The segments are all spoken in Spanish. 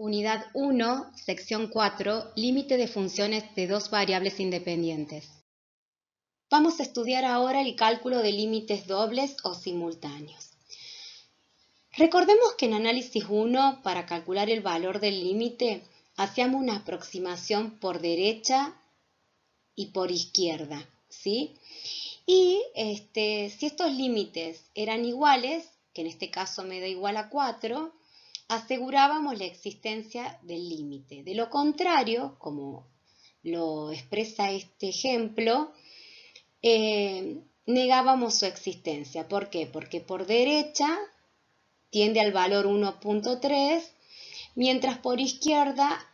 Unidad 1, sección 4, límite de funciones de dos variables independientes. Vamos a estudiar ahora el cálculo de límites dobles o simultáneos. Recordemos que en análisis 1, para calcular el valor del límite, hacíamos una aproximación por derecha y por izquierda, ¿sí? Y si estos límites eran iguales, que en este caso me da igual a 4, asegurábamos la existencia del límite. De lo contrario, como lo expresa este ejemplo, negábamos su existencia. ¿Por qué? Porque por derecha tiende al valor 1.3, mientras por izquierda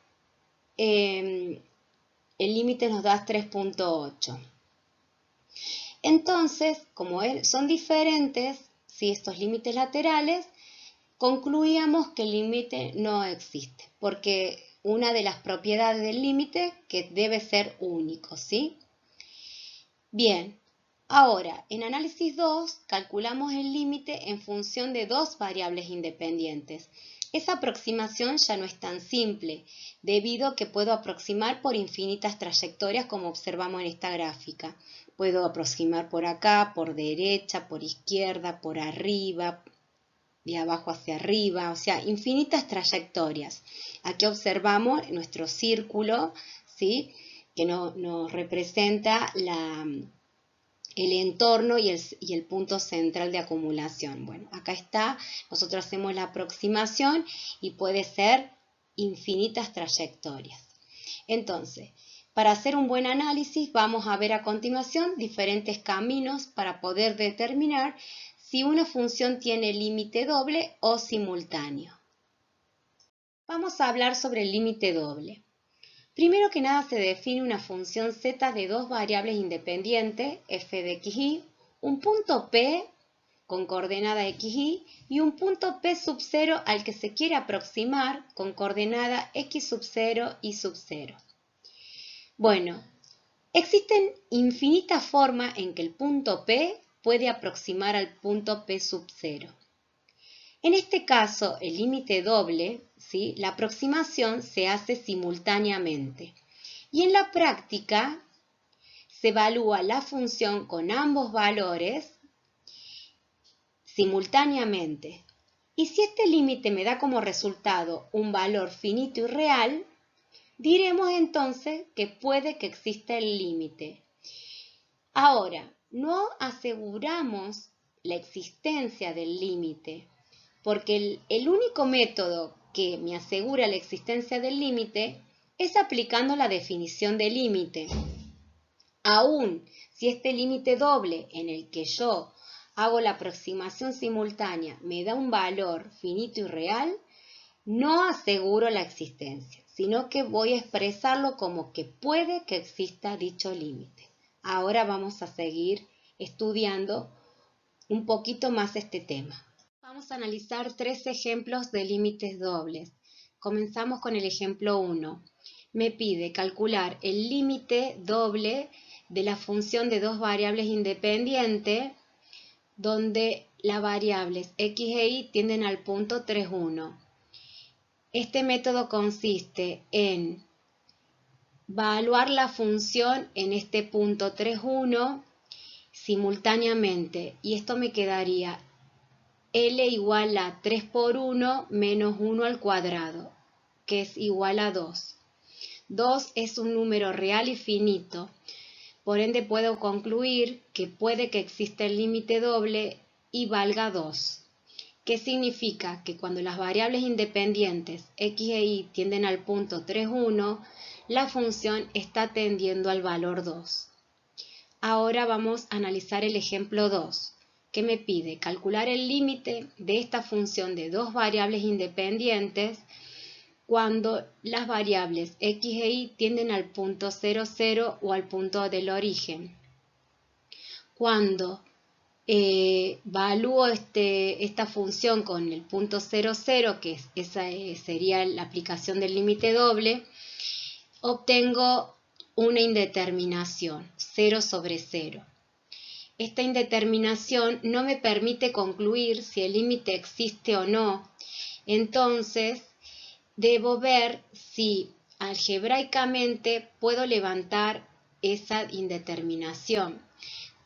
el límite nos da 3.8. Entonces, como son diferentes, si estos límites laterales, concluíamos que el límite no existe, porque una de las propiedades del límite que debe ser único, ¿sí? Bien, ahora en análisis 2 calculamos el límite en función de dos variables independientes. Esa aproximación ya no es tan simple, debido a que puedo aproximar por infinitas trayectorias como observamos en esta gráfica. Puedo aproximar por acá, por derecha, por izquierda, por arriba, de abajo hacia arriba, o sea, infinitas trayectorias. Aquí observamos nuestro círculo, ¿sí? Que nos representa el entorno y el punto central de acumulación. Bueno, acá está, nosotros hacemos la aproximación y puede ser infinitas trayectorias. Entonces, para hacer un buen análisis vamos a ver a continuación diferentes caminos para poder determinar si una función tiene límite doble o simultáneo. Vamos a hablar sobre el límite doble. Primero que nada se define una función z de dos variables independientes, f de xy, un punto P con coordenada xy y un punto P sub 0 al que se quiere aproximar con coordenada x sub 0 y sub 0. Bueno, existen infinitas formas en que el punto P puede aproximar al punto P sub 0. En este caso, el límite doble, ¿sí? La aproximación se hace simultáneamente. Y en la práctica se evalúa la función con ambos valores simultáneamente. Y si este límite me da como resultado un valor finito y real, diremos entonces que puede que exista el límite. Ahora, no aseguramos la existencia del límite, porque el único método que me asegura la existencia del límite es aplicando la definición de límite. Aún si este límite doble en el que yo hago la aproximación simultánea me da un valor finito y real, no aseguro la existencia, sino que voy a expresarlo como que puede que exista dicho límite. Ahora vamos a seguir estudiando un poquito más este tema. Vamos a analizar tres ejemplos de límites dobles. Comenzamos con el ejemplo 1. Me pide calcular el límite doble de la función de dos variables independientes donde las variables x e y tienden al punto 3, 1. Este método consiste en evaluar la función en este punto 3, 1 simultáneamente y esto me quedaría L igual a 3 por 1 menos 1 al cuadrado, que es igual a 2. 2 es un número real y finito, por ende puedo concluir que puede que exista el límite doble y valga 2. ¿Qué significa? Que cuando las variables independientes x e y tienden al punto 3, 1, la función está tendiendo al valor 2. Ahora vamos a analizar el ejemplo 2. Que me pide calcular el límite de esta función de dos variables independientes cuando las variables x e y tienden al punto 0, 0 o al punto del origen. Cuando evalúo esta función con el punto 0, 0, que esa sería la aplicación del límite doble, obtengo una indeterminación, 0 sobre 0. Esta indeterminación no me permite concluir si el límite existe o no. Entonces, debo ver si algebraicamente puedo levantar esa indeterminación.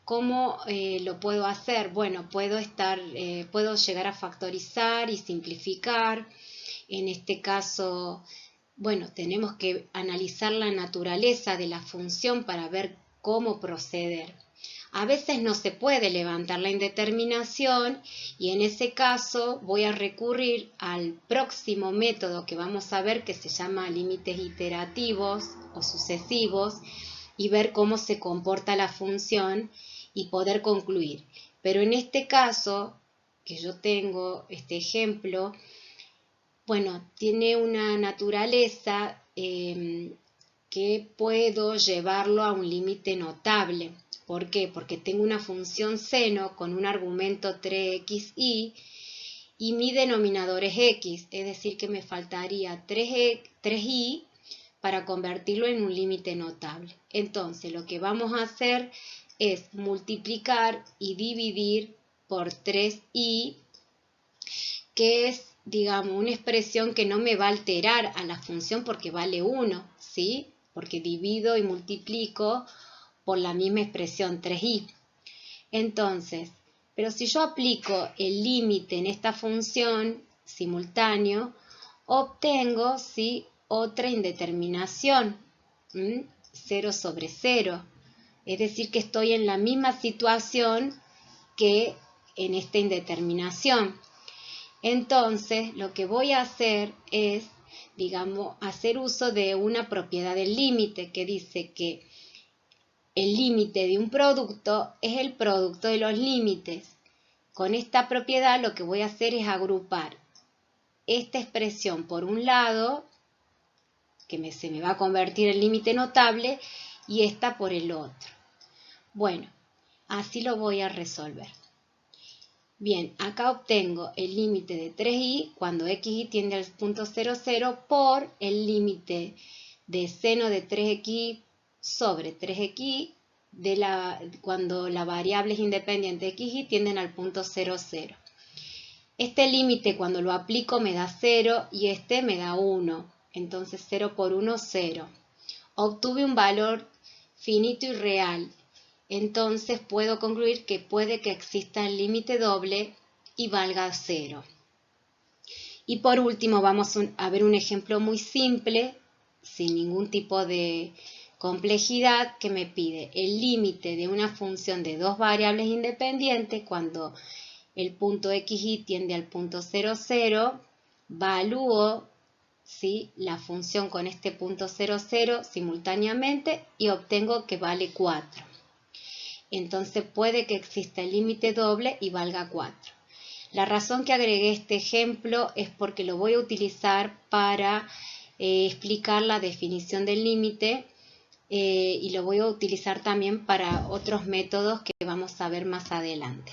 ¿Cómo lo puedo hacer? Bueno, puedo llegar a factorizar y simplificar. En este caso, bueno, tenemos que analizar la naturaleza de la función para ver cómo proceder. A veces no se puede levantar la indeterminación y en ese caso voy a recurrir al próximo método que vamos a ver, que se llama límites iterativos o sucesivos, y ver cómo se comporta la función y poder concluir. Pero en este caso, que yo tengo este ejemplo, bueno, tiene una naturaleza que puedo llevarlo a un límite notable. ¿Por qué? Porque tengo una función seno con un argumento 3xy y mi denominador es x, es decir que me faltaría 3y para convertirlo en un límite notable. Entonces lo que vamos a hacer es multiplicar y dividir por 3y, que es, digamos, una expresión que no me va a alterar a la función porque vale 1, ¿sí? Porque divido y multiplico por la misma expresión 3y. Entonces, pero si yo aplico el límite en esta función simultáneo, obtengo, ¿sí?, otra indeterminación, 0 sobre 0. Es decir, que estoy en la misma situación que en esta indeterminación. Entonces, lo que voy a hacer es, digamos, hacer uso de una propiedad del límite que dice que el límite de un producto es el producto de los límites. Con esta propiedad lo que voy a hacer es agrupar esta expresión por un lado, que se me va a convertir en límite notable, y esta por el otro. Bueno, así lo voy a resolver. Bien, acá obtengo el límite de 3y cuando xy tiende al punto 0, 0 por el límite de seno de 3x sobre 3x cuando la variable es independiente xy tienden al punto 0, 0. Este límite cuando lo aplico me da 0 y este me da 1. Entonces 0 por 1, 0. Obtuve un valor finito y real. Entonces puedo concluir que puede que exista el límite doble y valga 0. Y por último vamos a ver un ejemplo muy simple, sin ningún tipo de complejidad, que me pide el límite de una función de dos variables independientes cuando el punto xy tiende al punto 0, 0, valúo, ¿sí?, la función con este punto 0, 0 simultáneamente y obtengo que vale 4. Entonces puede que exista el límite doble y valga 4. La razón que agregué este ejemplo es porque lo voy a utilizar para explicar la definición del límite y lo voy a utilizar también para otros métodos que vamos a ver más adelante.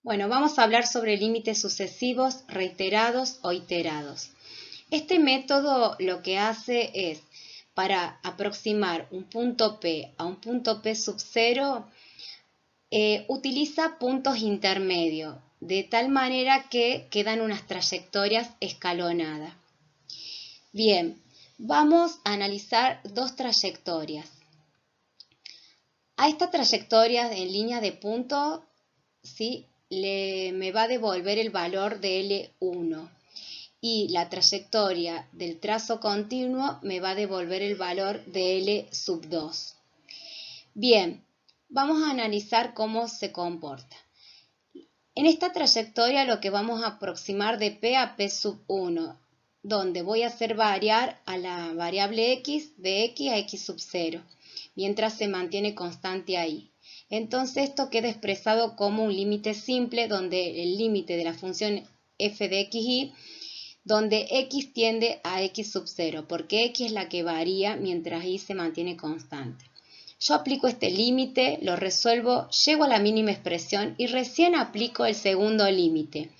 Bueno, vamos a hablar sobre límites sucesivos, reiterados o iterados. Este método lo que hace es, para aproximar un punto P a un punto P sub 0, utiliza puntos intermedios, de tal manera que quedan unas trayectorias escalonadas. Bien, vamos a analizar dos trayectorias. A esta trayectoria en línea de punto, ¿sí?, me va a devolver el valor de L1. Y la trayectoria del trazo continuo me va a devolver el valor de L sub 2. Bien, vamos a analizar cómo se comporta. En esta trayectoria lo que vamos a aproximar de P a P sub 1, donde voy a hacer variar a la variable x de x a x sub 0, mientras se mantiene constante ahí. Entonces esto queda expresado como un límite simple, donde el límite de la función f de xy, donde x tiende a x sub 0, porque x es la que varía mientras y se mantiene constante. Yo aplico este límite, lo resuelvo, llego a la mínima expresión y recién aplico el segundo límite,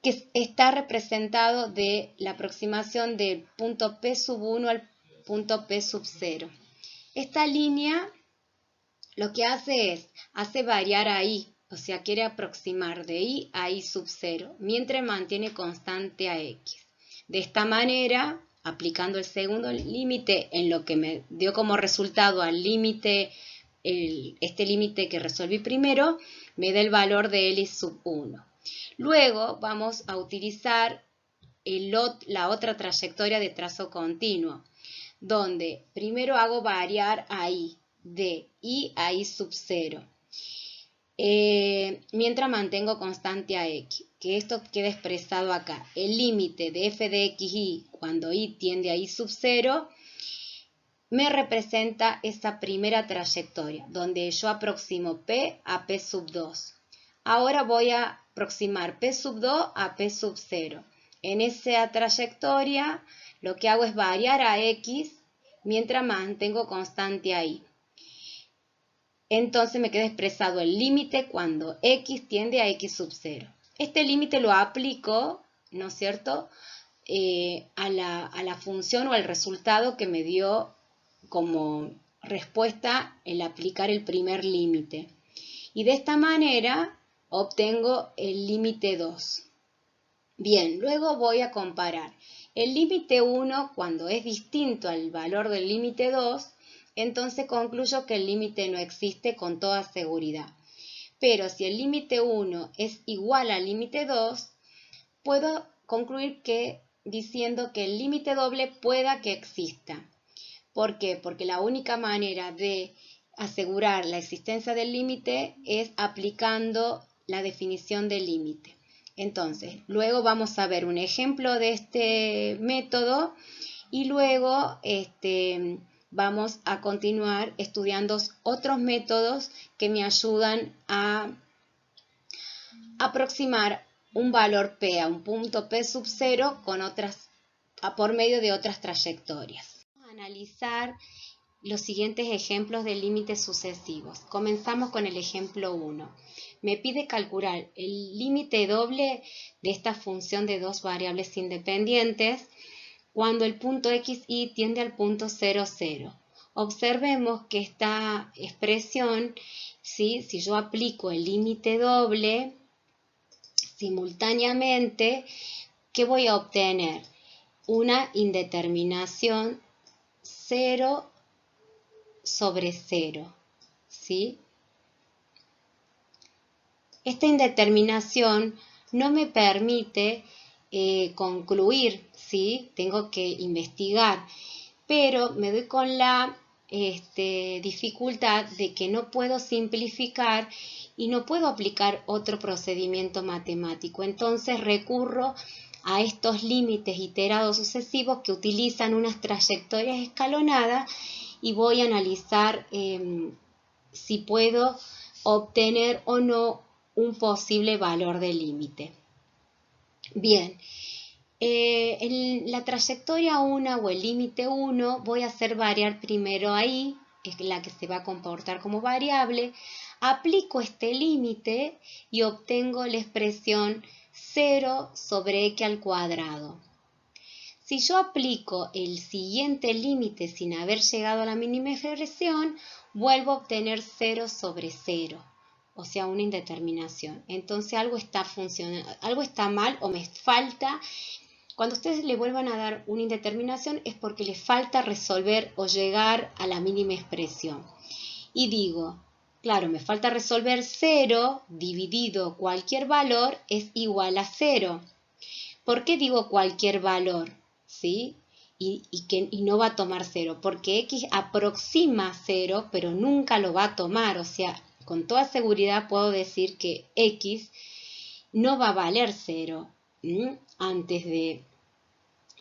que está representado de la aproximación del punto P sub 1 al punto P sub 0. Esta línea lo que hace variar ahí, o sea, quiere aproximar de y a y sub 0, mientras mantiene constante a x. De esta manera, aplicando el segundo límite en lo que me dio como resultado al límite, este límite que resolví primero, me da el valor de L sub 1. Luego vamos a utilizar la otra trayectoria de trazo continuo, donde primero hago variar a y, de y a y sub 0. Mientras mantengo constante a x, que esto queda expresado acá. El límite de f de xy cuando y tiende a y sub 0 me representa esa primera trayectoria, donde yo aproximo p a p sub 2. Ahora voy a aproximar p sub 2 a p sub 0. En esa trayectoria lo que hago es variar a x mientras mantengo constante a y. Entonces me queda expresado el límite cuando x tiende a x sub 0. Este límite lo aplico, ¿no es cierto?, a la función o al resultado que me dio como respuesta el aplicar el primer límite. Y de esta manera obtengo el límite 2. Bien, luego voy a comparar. El límite 1, cuando es distinto al valor del límite 2, entonces concluyo que el límite no existe con toda seguridad. Pero si el límite 1 es igual al límite 2, puedo concluir diciendo que el límite doble pueda que exista. ¿Por qué? Porque la única manera de asegurar la existencia del límite es aplicando la definición del límite. Entonces, luego vamos a ver un ejemplo de este método y luego vamos a continuar estudiando otros métodos que me ayudan a aproximar un valor P a un punto P sub 0 por medio de otras trayectorias. Vamos a analizar los siguientes ejemplos de límites sucesivos. Comenzamos con el ejemplo 1. Me pide calcular el límite doble de esta función de dos variables independientes cuando el punto xy tiende al punto 0, 0. Observemos que esta expresión, ¿sí?, si yo aplico el límite doble simultáneamente, ¿qué voy a obtener? Una indeterminación 0 sobre 0, ¿sí? Esta indeterminación no me permite concluir, ¿sí? Tengo que investigar, pero me doy con la dificultad de que no puedo simplificar y no puedo aplicar otro procedimiento matemático. Entonces recurro a estos límites iterados sucesivos que utilizan unas trayectorias escalonadas y voy a analizar si puedo obtener o no un posible valor de límite. Bien, en la trayectoria 1 o el límite 1 voy a hacer variar primero ahí, es la que se va a comportar como variable, aplico este límite y obtengo la expresión 0 sobre x al cuadrado. Si yo aplico el siguiente límite sin haber llegado a la mínima expresión, vuelvo a obtener 0 sobre 0, o sea, una indeterminación. Entonces algo está funcionando, algo está mal o me falta. Cuando ustedes le vuelvan a dar una indeterminación es porque les falta resolver o llegar a la mínima expresión. Y digo, claro, me falta resolver 0 dividido cualquier valor es igual a 0. ¿Por qué digo cualquier valor? ¿Sí? Y no va a tomar 0, porque x aproxima 0, pero nunca lo va a tomar. O sea, con toda seguridad puedo decir que x no va a valer 0 antes de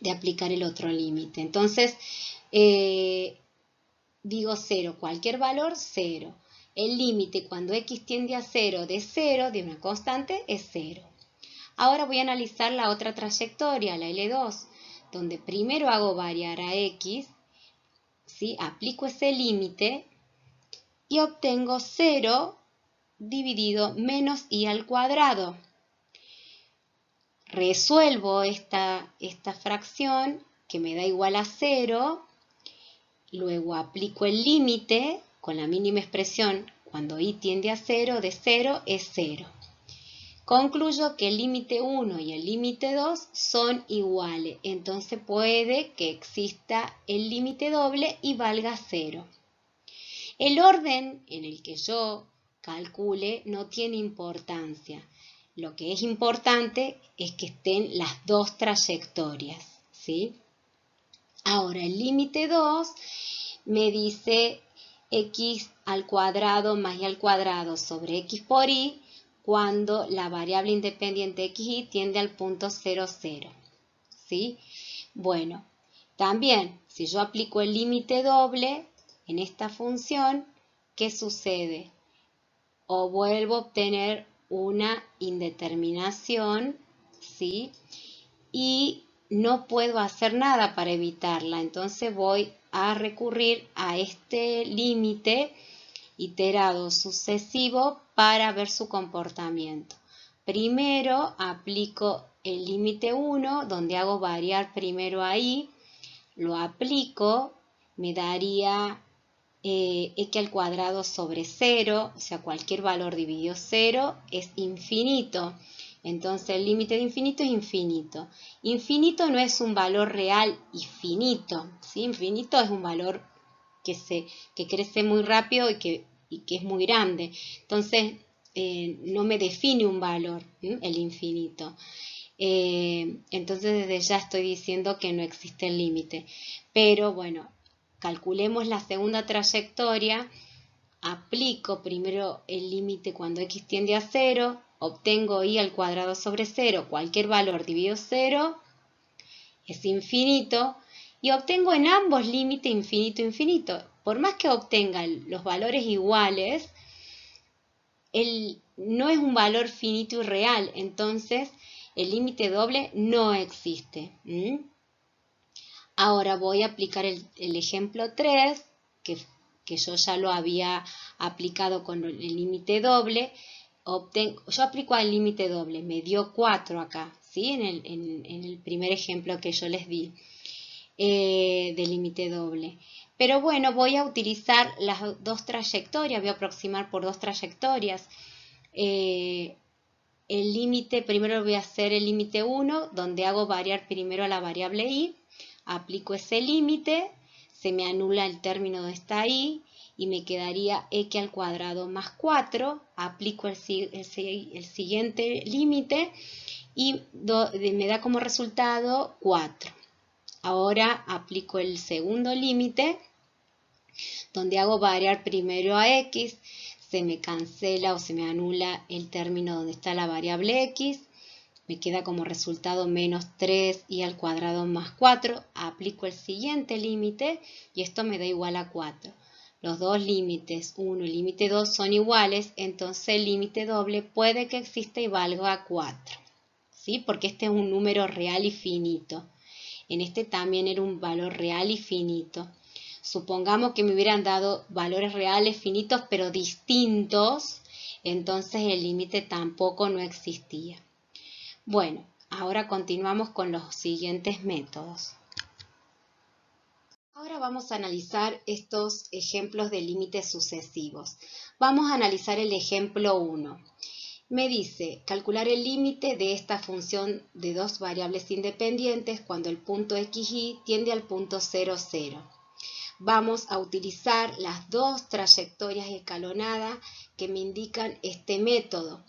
aplicar el otro límite. Entonces, digo 0, cualquier valor, 0. El límite cuando x tiende a 0 de una constante es 0. Ahora voy a analizar la otra trayectoria, la L2, donde primero hago variar a x, ¿sí? Aplico ese límite y obtengo 0 dividido menos y al cuadrado. Resuelvo esta fracción que me da igual a 0, luego aplico el límite con la mínima expresión cuando i tiende a 0, de 0 es 0. Concluyo que el límite 1 y el límite 2 son iguales, entonces puede que exista el límite doble y valga 0. El orden en el que yo calcule no tiene importancia. Lo que es importante es que estén las dos trayectorias, ¿sí? Ahora, el límite 2 me dice x al cuadrado más y al cuadrado sobre x por y cuando la variable independiente xy tiende al punto 0, 0. ¿Sí? Bueno, también, si yo aplico el límite doble en esta función, ¿qué sucede? O vuelvo a obtener una indeterminación, ¿sí? Y no puedo hacer nada para evitarla, entonces voy a recurrir a este límite iterado sucesivo para ver su comportamiento. Primero aplico el límite 1, donde hago variar primero a y, lo aplico, me daría x al cuadrado sobre 0, o sea, cualquier valor dividido 0 es infinito. Entonces el límite de infinito es infinito. Infinito no es un valor real y finito, ¿sí? Infinito es un valor que crece muy rápido y que es muy grande. Entonces no me define un valor, el infinito. Entonces desde ya estoy diciendo que no existe el límite. Pero bueno, calculemos la segunda trayectoria. Aplico primero el límite cuando x tiende a 0, obtengo y al cuadrado sobre 0, cualquier valor dividido 0 es infinito, y obtengo en ambos límites infinito, infinito. Por más que obtenga los valores iguales, no es un valor finito y real, entonces el límite doble no existe. Ahora voy a aplicar el ejemplo 3, que yo ya lo había aplicado con el límite doble. Yo aplico al límite doble, me dio 4 acá, ¿sí? En el primer ejemplo que yo les di de límite doble. Pero bueno, voy a utilizar las dos trayectorias, voy a aproximar por dos trayectorias. El límite, primero voy a hacer el límite 1, donde hago variar primero a la variable y, aplico ese límite, se me anula el término donde está y me quedaría x al cuadrado más 4, aplico el siguiente límite y me da como resultado 4. Ahora aplico el segundo límite, donde hago variar primero a x, se me cancela o se me anula el término donde está la variable x, me queda como resultado menos 3 y al cuadrado más 4, aplico el siguiente límite y esto me da igual a 4. Los dos límites 1 y límite 2 son iguales, entonces el límite doble puede que exista y valga 4, ¿sí? Porque este es un número real y finito. En este también era un valor real y finito. Supongamos que me hubieran dado valores reales finitos pero distintos, entonces el límite tampoco no existía. Bueno, ahora continuamos con los siguientes métodos. Ahora vamos a analizar estos ejemplos de límites sucesivos. Vamos a analizar el ejemplo 1. Me dice calcular el límite de esta función de dos variables independientes cuando el punto xy tiende al punto 0, 0. Vamos a utilizar las dos trayectorias escalonadas que me indican este método.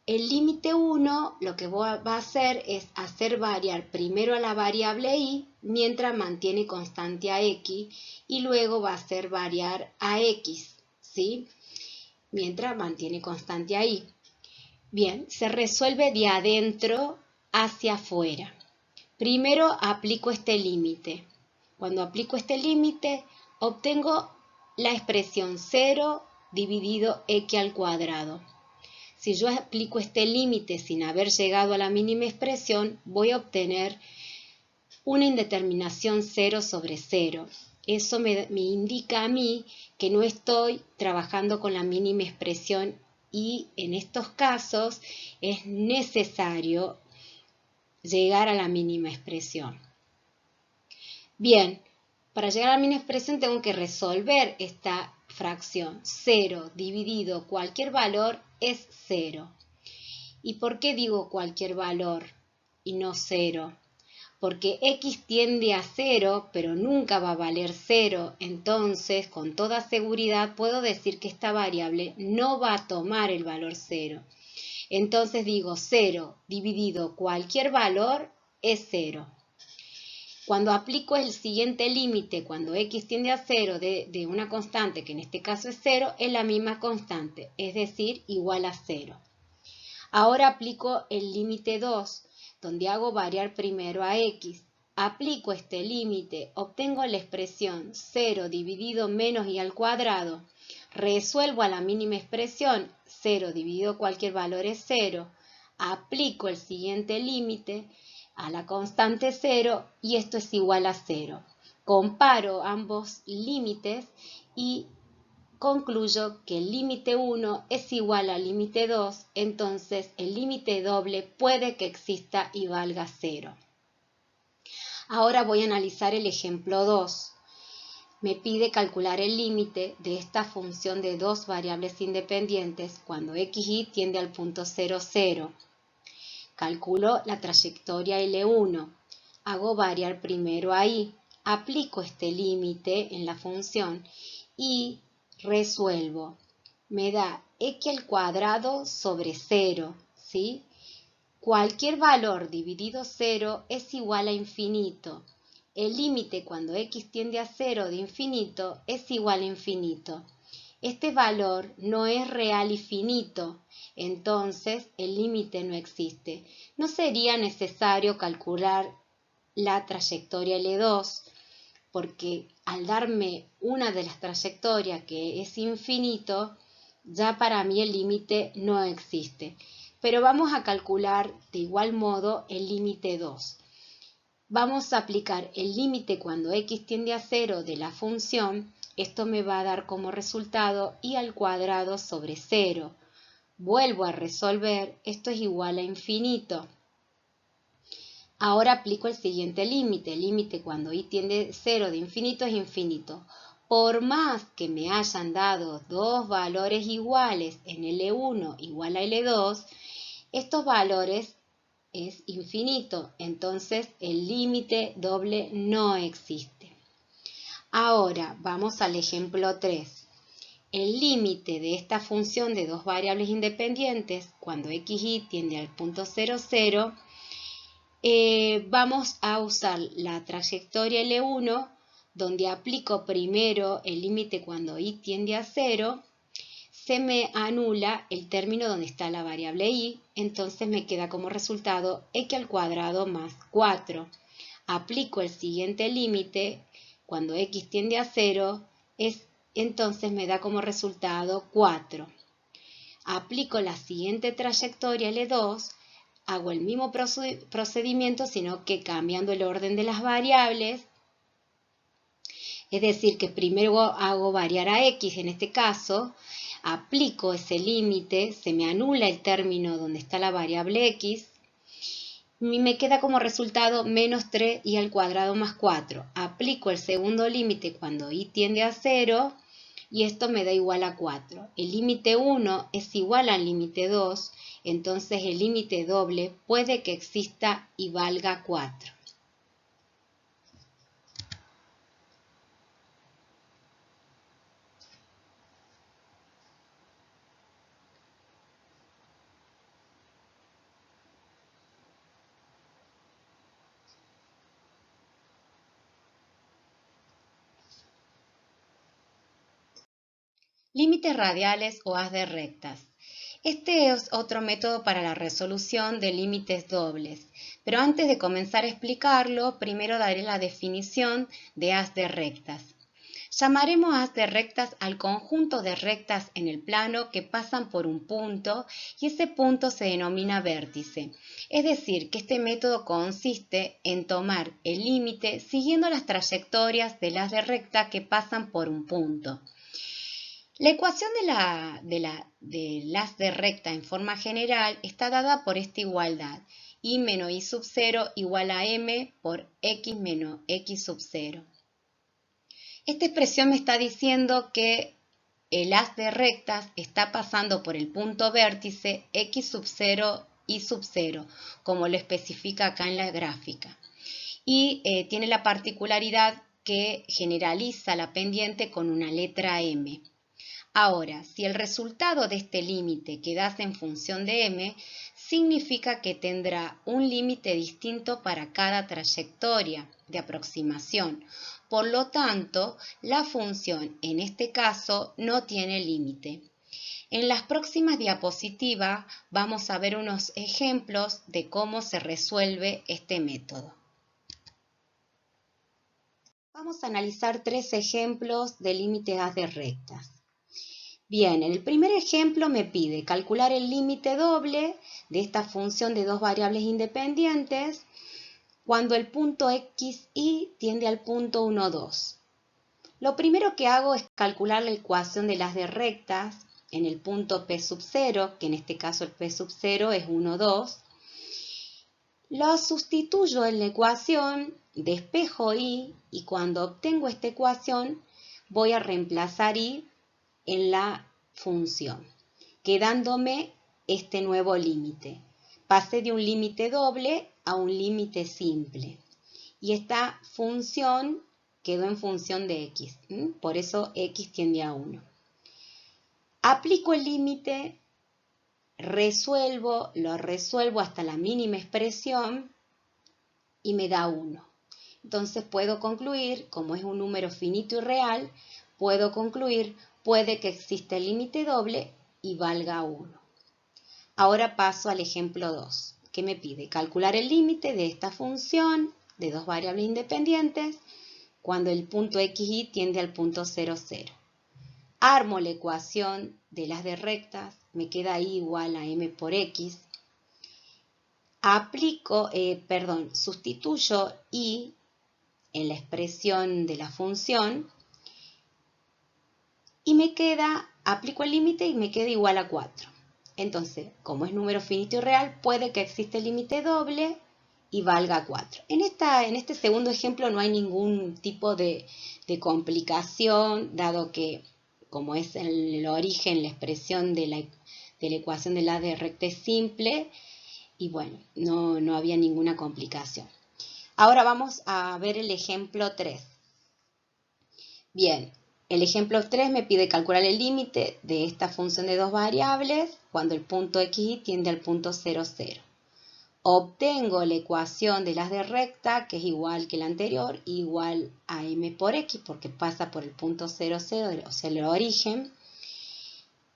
El límite 1 lo que va a hacer es hacer variar primero a la variable y mientras mantiene constante a x y luego va a hacer variar a x, ¿sí? Mientras mantiene constante a y. Bien, se resuelve de adentro hacia afuera. Primero aplico este límite. Cuando aplico este límite, obtengo la expresión 0 dividido x al cuadrado. Si yo aplico este límite sin haber llegado a la mínima expresión, voy a obtener una indeterminación 0 sobre 0. Eso me indica a mí que no estoy trabajando con la mínima expresión y en estos casos es necesario llegar a la mínima expresión. Bien, para llegar a la mínima expresión tengo que resolver esta fracción 0 dividido cualquier valor es 0. ¿Y por qué digo cualquier valor y no 0? Porque x tiende a 0, pero nunca va a valer 0. Entonces, con toda seguridad, puedo decir que esta variable no va a tomar el valor 0. Entonces digo 0 dividido cualquier valor es 0. Cuando aplico el siguiente límite, cuando x tiende a 0 de una constante, que en este caso es 0, es la misma constante, es decir, igual a 0. Ahora aplico el límite 2, donde hago variar primero a x. Aplico este límite, obtengo la expresión 0 dividido menos y al cuadrado. Resuelvo a la mínima expresión, 0 dividido cualquier valor es 0. Aplico el siguiente límite a la constante 0 y esto es igual a 0. Comparo ambos límites y concluyo que el límite 1 es igual al límite 2, entonces el límite doble puede que exista y valga 0. Ahora voy a analizar el ejemplo 2. Me pide calcular el límite de esta función de dos variables independientes cuando x y tiende al punto 0, 0. Calculo la trayectoria L1. Hago variar primero a y. Aplico este límite en la función y resuelvo. Me da x al cuadrado sobre 0, ¿sí? Cualquier valor dividido 0 es igual a infinito. El límite cuando x tiende a 0 de infinito es igual a infinito. Este valor no es real y finito, entonces el límite no existe. No sería necesario calcular la trayectoria L2, porque al darme una de las trayectorias que es infinito, ya para mí el límite no existe. Pero vamos a calcular de igual modo el límite 2. Vamos a aplicar el límite cuando x tiende a 0 de la función. Esto me va a dar como resultado y al cuadrado sobre 0. Vuelvo a resolver, esto es igual a infinito. Ahora aplico el siguiente límite. El límite cuando y tiende a 0 de infinito es infinito. Por más que me hayan dado dos valores iguales en L1 igual a L2, estos valores es infinito, entonces el límite doble no existe. Ahora vamos al ejemplo 3. El límite de esta función de dos variables independientes, cuando x y tiende al punto 0, 0, vamos a usar la trayectoria L1, donde aplico primero el límite cuando y tiende a 0, se me anula el término donde está la variable y, entonces me queda como resultado x al cuadrado más 4. Aplico el siguiente límite, cuando x tiende a 0, entonces me da como resultado 4. Aplico la siguiente trayectoria L2, hago el mismo procedimiento, sino que cambiando el orden de las variables. Es decir, que primero hago variar a x, en este caso, aplico ese límite, se me anula el término donde está la variable x, y me queda como resultado menos 3 y al cuadrado más 4. Aplico el segundo límite cuando y tiende a 0, y esto me da igual a 4. El límite 1 es igual al límite 2, entonces el límite doble puede que exista y valga 4. Límites radiales o haz de rectas. Este es otro método para la resolución de límites dobles, pero antes de comenzar a explicarlo, primero daré la definición de haz de rectas. Llamaremos haz de rectas al conjunto de rectas en el plano que pasan por un punto y ese punto se denomina vértice. Es decir, que este método consiste en tomar el límite siguiendo las trayectorias del haz de recta que pasan por un punto. La ecuación del haz de recta en forma general está dada por esta igualdad. Y menos y sub 0 igual a m por x menos x sub 0. Esta expresión me está diciendo que el haz de rectas está pasando por el punto vértice x sub 0, y sub 0, como lo especifica acá en la gráfica. Y tiene la particularidad que generaliza la pendiente con una letra m. Ahora, si el resultado de este límite quedase en función de m, significa que tendrá un límite distinto para cada trayectoria de aproximación. Por lo tanto, la función en este caso no tiene límite. En las próximas diapositivas vamos a ver unos ejemplos de cómo se resuelve este método. Vamos a analizar 3 ejemplos de límite haz de rectas. Bien, en el primer ejemplo me pide calcular el límite doble de esta función de dos variables independientes cuando el punto xy tiende al punto 1, 2. Lo primero que hago es calcular la ecuación de las de rectas en el punto P sub 0, que en este caso el P sub 0 es 1, 2. Lo sustituyo en la ecuación, despejo y cuando obtengo esta ecuación voy a reemplazar y en la función, quedándome este nuevo límite. Pasé de un límite doble a un límite simple. Y esta función quedó en función de x. Por eso x tiende a 1. Aplico el límite, lo resuelvo hasta la mínima expresión y me da 1. Entonces puedo concluir, como es un número finito y real, puedo concluir, puede que exista el límite doble y valga 1. Ahora paso al ejemplo 2, que me pide calcular el límite de esta función de dos variables independientes cuando el punto xy tiende al punto 0, 0. Armo la ecuación de las de rectas, me queda y igual a m por x. Sustituyo y en la expresión de la función y me queda, aplico el límite y me queda igual a 4. Entonces, como es número finito y real, puede que exista el límite doble y valga 4. En este segundo ejemplo no hay ningún tipo de complicación, dado que como es el origen, la expresión de la ecuación de la de recta es simple, y bueno, no había ninguna complicación. Ahora vamos a ver el ejemplo 3. Bien, el ejemplo 3 me pide calcular el límite de esta función de dos variables cuando el punto x tiende al punto 0, 0. Obtengo la ecuación de las de recta, que es igual que la anterior, igual a m por x, porque pasa por el punto 0, 0, o sea, el origen.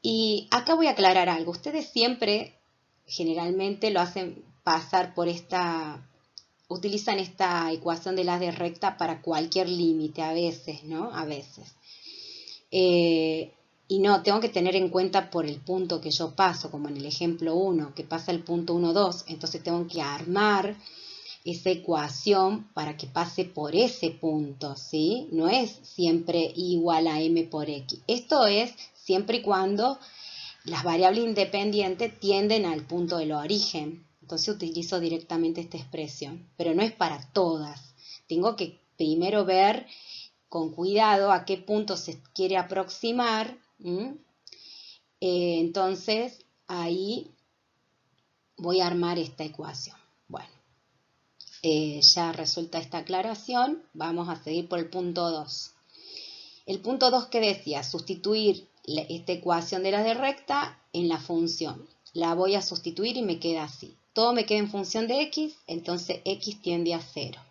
Y acá voy a aclarar algo. Ustedes siempre, generalmente, lo hacen pasar por utilizan esta ecuación de las de recta para cualquier límite, a veces, ¿no? A veces. Y no, tengo que tener en cuenta por el punto que yo paso, como en el ejemplo 1, que pasa el punto 1, 2. Entonces tengo que armar esa ecuación para que pase por ese punto, ¿sí? No es siempre igual a m por x. Esto es siempre y cuando las variables independientes tienden al punto del origen. Entonces utilizo directamente esta expresión, pero no es para todas. Tengo que primero ver con cuidado a qué punto se quiere aproximar. Entonces ahí voy a armar esta ecuación. Bueno, ya resuelta esta aclaración, vamos a seguir por el punto 2. El punto 2 que decía, sustituir esta ecuación de la de recta en la función. La voy a sustituir y me queda así. Todo me queda en función de x, entonces x tiende a 0.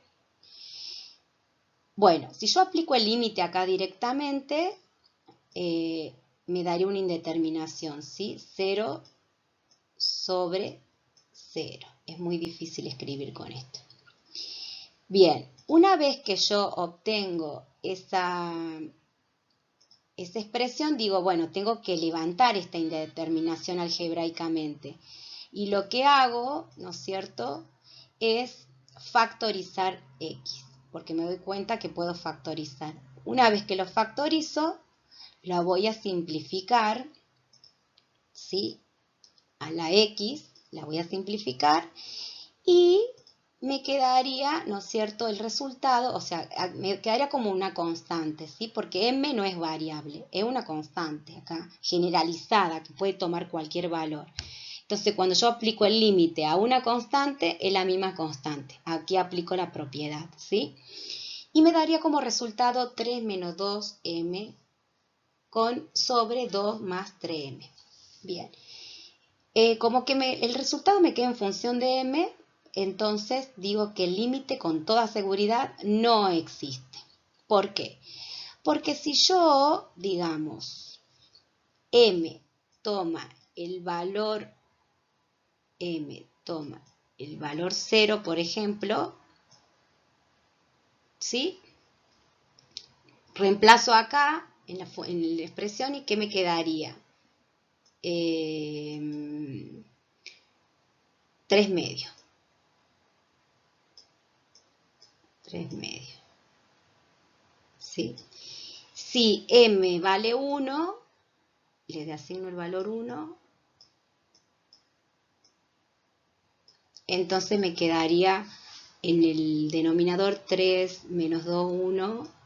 Bueno, si yo aplico el límite acá directamente, me daría una indeterminación, ¿sí? 0 sobre 0. Es muy difícil escribir con esto. Bien, una vez que yo obtengo esa expresión, digo, bueno, tengo que levantar esta indeterminación algebraicamente. Y lo que hago, ¿no es cierto?, es factorizar x, porque me doy cuenta que puedo factorizar. Una vez que lo factorizo, la voy a simplificar, ¿sí? A la x la voy a simplificar y me quedaría, ¿no es cierto?, el resultado, o sea, me quedaría como una constante, ¿sí? Porque m no es variable, es una constante acá, generalizada, que puede tomar cualquier valor. Entonces, cuando yo aplico el límite a una constante, es la misma constante. Aquí aplico la propiedad, ¿sí? Y me daría como resultado 3 menos 2m sobre 2 más 3m. Bien. Como que el resultado me queda en función de m, entonces digo que el límite con toda seguridad no existe. ¿Por qué? Porque si yo, digamos, m toma el valor 0, por ejemplo, ¿sí? Reemplazo acá en la expresión y ¿qué me quedaría? 3 medios. 3 medios. ¿Sí? Si m vale 1, le asigno el valor 1, entonces me quedaría en el denominador 3 menos 2, 1.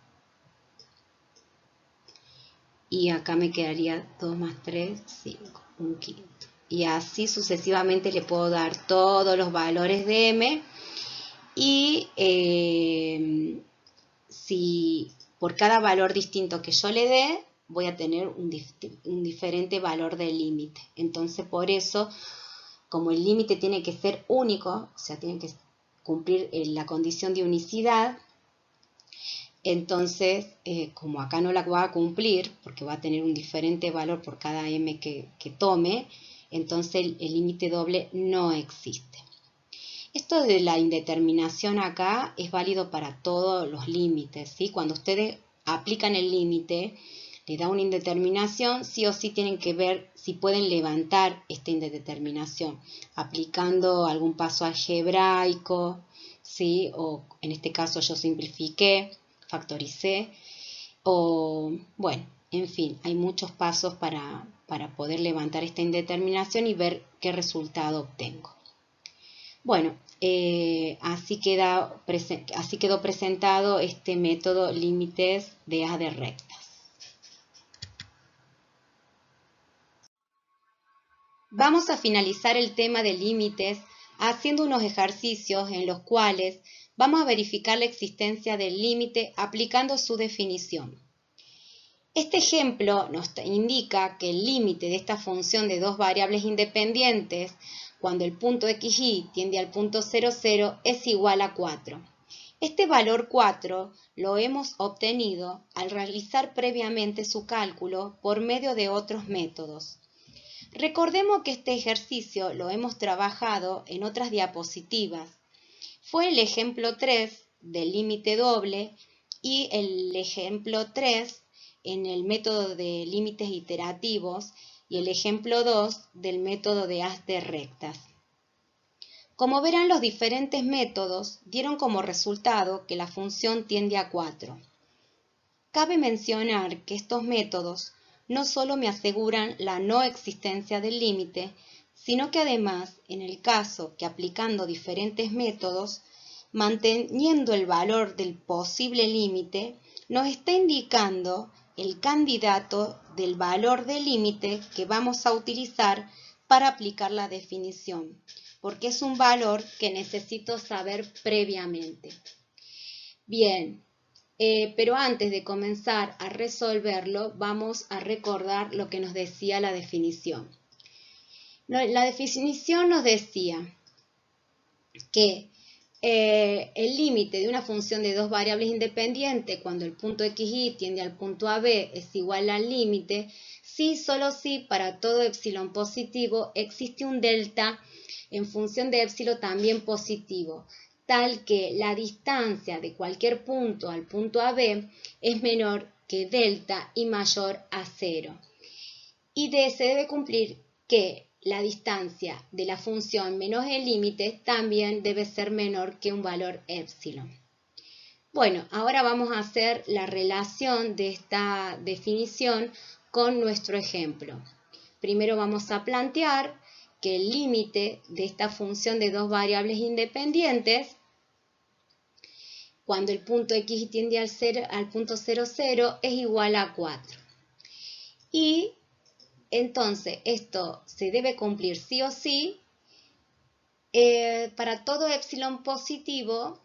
Y acá me quedaría 2 más 3, 5, un quinto. Y así sucesivamente le puedo dar todos los valores de m. Y si por cada valor distinto que yo le dé, voy a tener un diferente valor del límite. Entonces, por eso, como el límite tiene que ser único, o sea, tiene que cumplir la condición de unicidad, entonces, como acá no la va a cumplir, porque va a tener un diferente valor por cada m que tome, entonces el límite doble no existe. Esto de la indeterminación acá es válido para todos los límites, ¿sí? Cuando ustedes aplican el límite, le da una indeterminación, sí o sí tienen que ver si pueden levantar esta indeterminación, aplicando algún paso algebraico, ¿sí? O en este caso yo simplifiqué, factoricé, o bueno, en fin, hay muchos pasos para poder levantar esta indeterminación y ver qué resultado obtengo. Bueno, así quedó presentado este método límites de A de rectas. Vamos a finalizar el tema de límites haciendo unos ejercicios en los cuales vamos a verificar la existencia del límite aplicando su definición. Este ejemplo nos indica que el límite de esta función de dos variables independientes, cuando el punto xy tiende al punto 0, 0, es igual a 4. Este valor 4 lo hemos obtenido al realizar previamente su cálculo por medio de otros métodos. Recordemos que este ejercicio lo hemos trabajado en otras diapositivas. Fue el ejemplo 3 del límite doble y el ejemplo 3 en el método de límites iterativos y el ejemplo 2 del método de haz de rectas. Como verán, los diferentes métodos dieron como resultado que la función tiende a 4. Cabe mencionar que estos métodos no solo me aseguran la no existencia del límite, sino que además, en el caso que aplicando diferentes métodos, manteniendo el valor del posible límite, nos está indicando el candidato del valor del límite que vamos a utilizar para aplicar la definición, porque es un valor que necesito saber previamente. Bien. Pero antes de comenzar a resolverlo, vamos a recordar lo que nos decía la definición. La definición nos decía que el límite de una función de dos variables independientes cuando el punto xy tiende al punto AB es igual al límite, si solo si para todo epsilon positivo existe un delta en función de epsilon también positivo, tal que la distancia de cualquier punto al punto AB es menor que delta y mayor a 0. Y se debe cumplir que la distancia de la función menos el límite también debe ser menor que un valor epsilon. Bueno, ahora vamos a hacer la relación de esta definición con nuestro ejemplo. Primero vamos a plantear que el límite de esta función de dos variables independientes cuando el punto X tiende al punto 0, 0, es igual a 4. Y entonces esto se debe cumplir sí o sí. Para todo epsilon positivo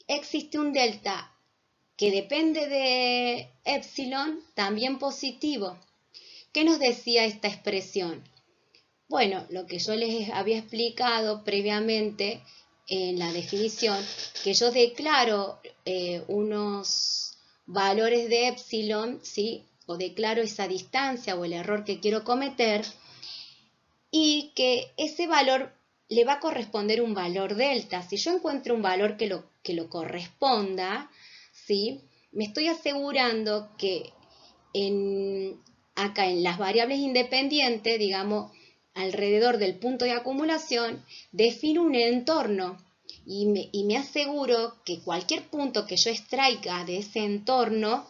existe un delta que depende de epsilon también positivo. ¿Qué nos decía esta expresión? Bueno, lo que yo les había explicado previamente en la definición, que yo declaro unos valores de epsilon, ¿sí? O declaro esa distancia o el error que quiero cometer, y que ese valor le va a corresponder un valor delta. Si yo encuentro un valor que lo corresponda, ¿sí? Me estoy asegurando que acá en las variables independientes, digamos, alrededor del punto de acumulación, defino un entorno y me aseguro que cualquier punto que yo extraiga de ese entorno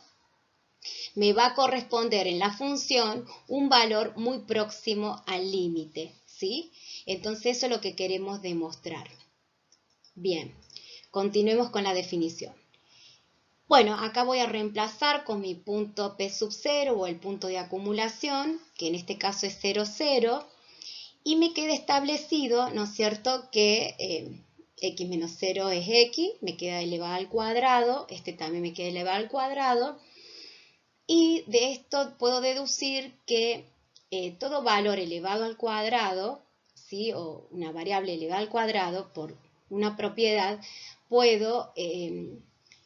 me va a corresponder en la función un valor muy próximo al límite, ¿sí? Entonces eso es lo que queremos demostrar. Bien, continuemos con la definición. Bueno, acá voy a reemplazar con mi punto P sub 0 o el punto de acumulación, que en este caso es 0, 0, y me queda establecido, ¿no es cierto?, que x menos 0 es x, me queda elevado al cuadrado, este también me queda elevado al cuadrado, y de esto puedo deducir que todo valor elevado al cuadrado, ¿sí?, o una variable elevada al cuadrado por una propiedad, puedo,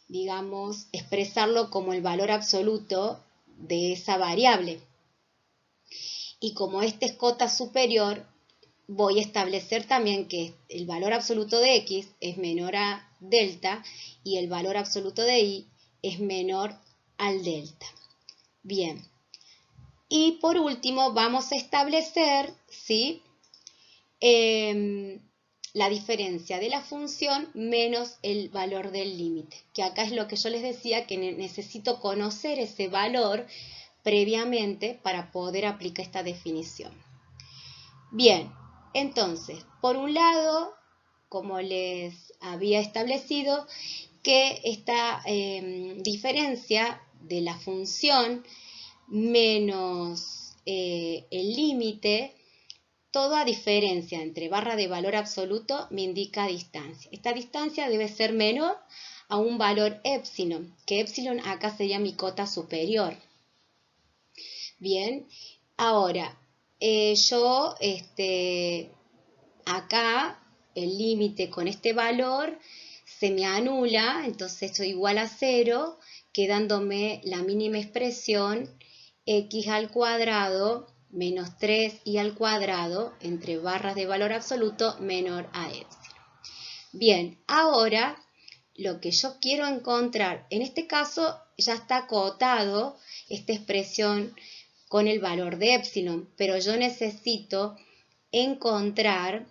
digamos, expresarlo como el valor absoluto de esa variable. Y como este es cota superior, voy a establecer también que el valor absoluto de x es menor a delta y el valor absoluto de y es menor al delta. Bien. Y por último vamos a establecer, ¿sí?, la diferencia de la función menos el valor del límite, que acá es lo que yo les decía, que necesito conocer ese valor previamente para poder aplicar esta definición. Bien, entonces, por un lado, como les había establecido, que esta diferencia de la función menos el límite, toda diferencia entre barra de valor absoluto me indica distancia. Esta distancia debe ser menor a un valor epsilon, que epsilon acá sería mi cota superior. Bien, ahora yo acá el límite con este valor se me anula, entonces esto es igual a 0, quedándome la mínima expresión x al cuadrado menos 3y al cuadrado entre barras de valor absoluto menor a epsilon. Bien, ahora lo que yo quiero encontrar, en este caso ya está acotado esta expresión con el valor de epsilon, pero yo necesito encontrar,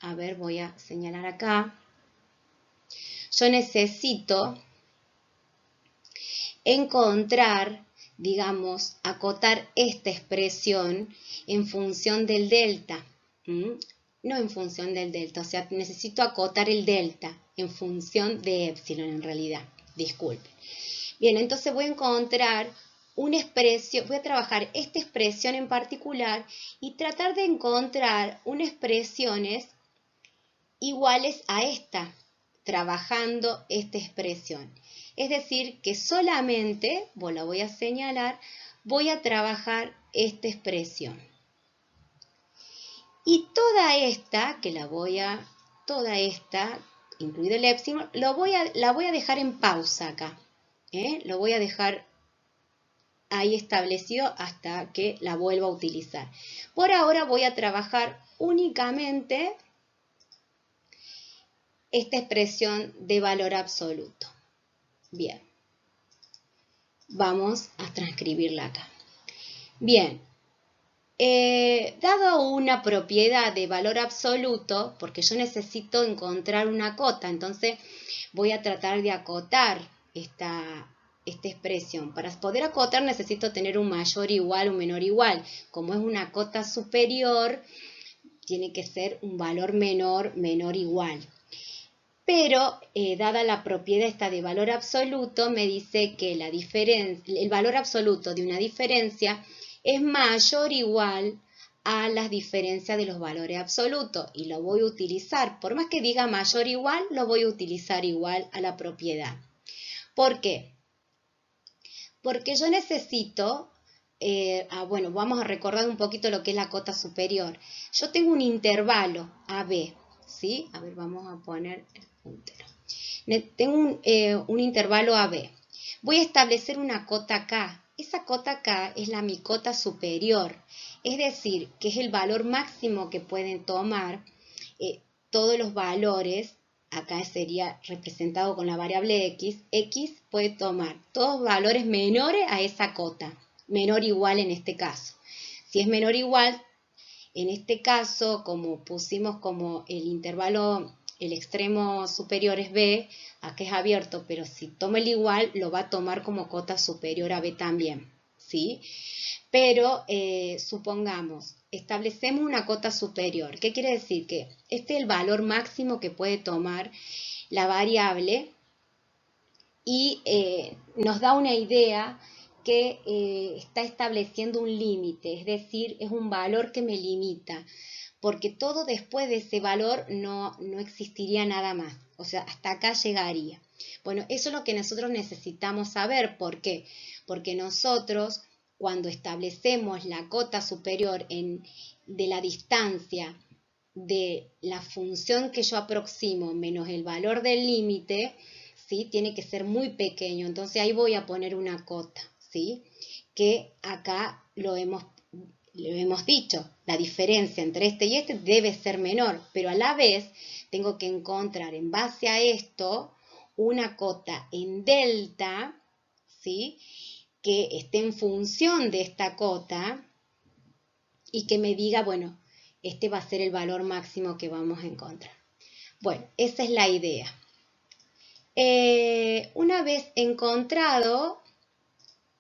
a ver, voy a señalar acá, yo necesito encontrar, digamos, acotar esta expresión en función del delta, no en función del delta, o sea, necesito acotar el delta en función de epsilon en realidad, disculpen. Bien, entonces voy a encontrar una expresión, voy a trabajar esta expresión en particular y tratar de encontrar unas expresiones iguales a esta, trabajando esta expresión. Es decir, que solamente, la voy a señalar, voy a trabajar esta expresión. Y toda esta, incluido el epsilon, la voy a dejar en pausa acá. Lo voy a dejar ahí establecido hasta que la vuelva a utilizar. Por ahora voy a trabajar únicamente esta expresión de valor absoluto. Bien, vamos a transcribirla acá. Bien, dado una propiedad de valor absoluto, porque yo necesito encontrar una cota, entonces voy a tratar de acotar esta expresión. Para poder acotar necesito tener un mayor igual, un menor igual. Como es una cota superior, tiene que ser un valor menor, menor igual. pero dada la propiedad esta de valor absoluto, me dice que el valor absoluto de una diferencia es mayor o igual a las diferencias de los valores absolutos, y lo voy a utilizar, por más que diga mayor o igual, lo voy a utilizar igual a la propiedad. ¿Por qué? Porque yo necesito, bueno, vamos a recordar un poquito lo que es la cota superior. Yo tengo un intervalo AB, ¿sí? A ver, vamos a poner el puntero. Tengo un intervalo AB. Voy a establecer una cota K. Esa cota K es mi cota superior, es decir, que es el valor máximo que pueden tomar todos los valores. Acá sería representado con la variable x. X puede tomar todos valores menores a esa cota, menor o igual en este caso. Si es menor o igual, en este caso, como pusimos como el intervalo, el extremo superior es B, acá es abierto, pero si toma el igual, lo va a tomar como cota superior a B también, ¿sí? Pero supongamos, establecemos una cota superior. ¿Qué quiere decir? Que este es el valor máximo que puede tomar la variable y nos da una idea que está estableciendo un límite, es decir, es un valor que me limita, porque todo después de ese valor no existiría nada más, o sea, hasta acá llegaría. Bueno, eso es lo que nosotros necesitamos saber. ¿Por qué? Porque nosotros, cuando establecemos la cota superior de la distancia de la función que yo aproximo menos el valor del límite, ¿sí? Tiene que ser muy pequeño, entonces ahí voy a poner una cota, ¿sí? Que acá lo hemos dicho, la diferencia entre este y este debe ser menor, pero a la vez tengo que encontrar en base a esto una cota en delta, ¿sí? Que esté en función de esta cota y que me diga, bueno, este va a ser el valor máximo que vamos a encontrar. Bueno, esa es la idea. Una vez encontrado,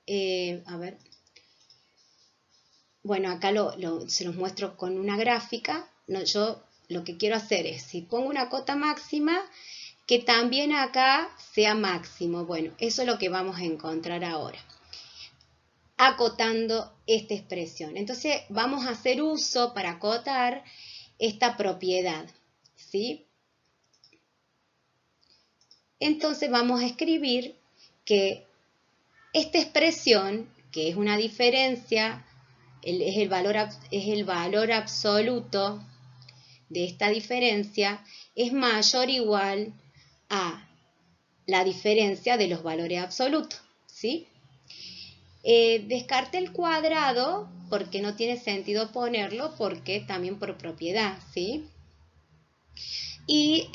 a ver, bueno, acá se los muestro con una gráfica. No, yo lo que quiero hacer es, si pongo una cota máxima, que también acá sea máximo. Bueno, eso es lo que vamos a encontrar ahora, acotando esta expresión. Entonces, vamos a hacer uso para acotar esta propiedad, ¿sí? Entonces, vamos a escribir que esta expresión, que es una diferencia, es el valor absoluto de esta diferencia, es mayor o igual a la diferencia de los valores absolutos, ¿sí? Descarte el cuadrado porque no tiene sentido ponerlo, porque también por propiedad, ¿sí? Y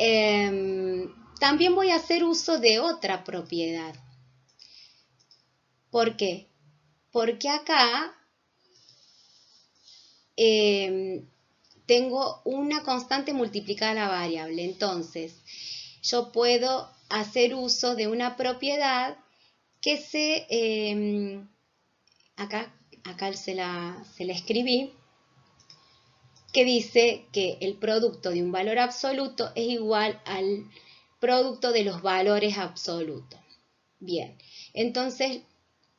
también voy a hacer uso de otra propiedad. ¿Por qué? Porque acá tengo una constante multiplicada a la variable. Entonces, yo puedo hacer uso de una propiedad que acá se la escribí, que dice que el producto de un valor absoluto es igual al producto de los valores absolutos. Bien, entonces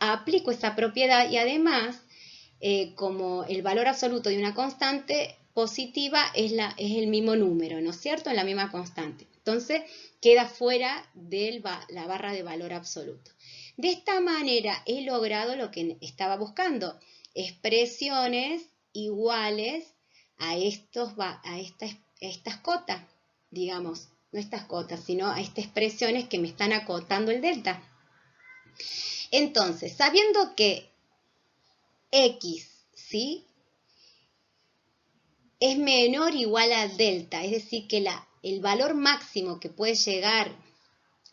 aplico esa propiedad y además, como el valor absoluto de una constante positiva es el mismo número, ¿no es cierto? Es la misma constante. Entonces queda fuera de la barra de valor absoluto. De esta manera he logrado lo que estaba buscando, expresiones iguales a estas cotas, digamos, no estas cotas, sino a estas expresiones que me están acotando el delta. Entonces, sabiendo que x, ¿sí?, es menor o igual a delta, es decir, que el valor máximo que puede llegar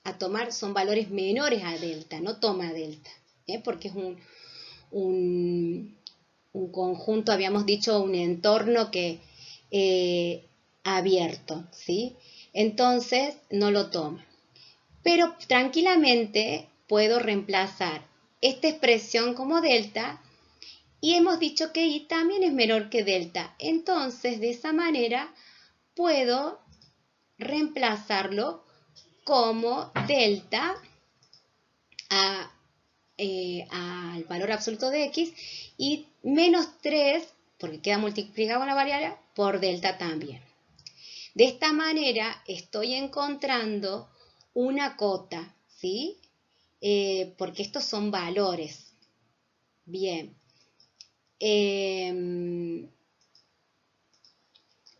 a tomar son valores menores a delta, no toma delta, porque es un conjunto, habíamos dicho, un entorno que abierto, ¿sí? Entonces no lo toma. Pero tranquilamente puedo reemplazar esta expresión como delta y hemos dicho que y también es menor que delta. Entonces, de esa manera puedo reemplazarlo como delta al valor absoluto de x y menos 3, porque queda multiplicado con la variable, por delta también. De esta manera estoy encontrando una cota, ¿sí? Porque estos son valores. Bien.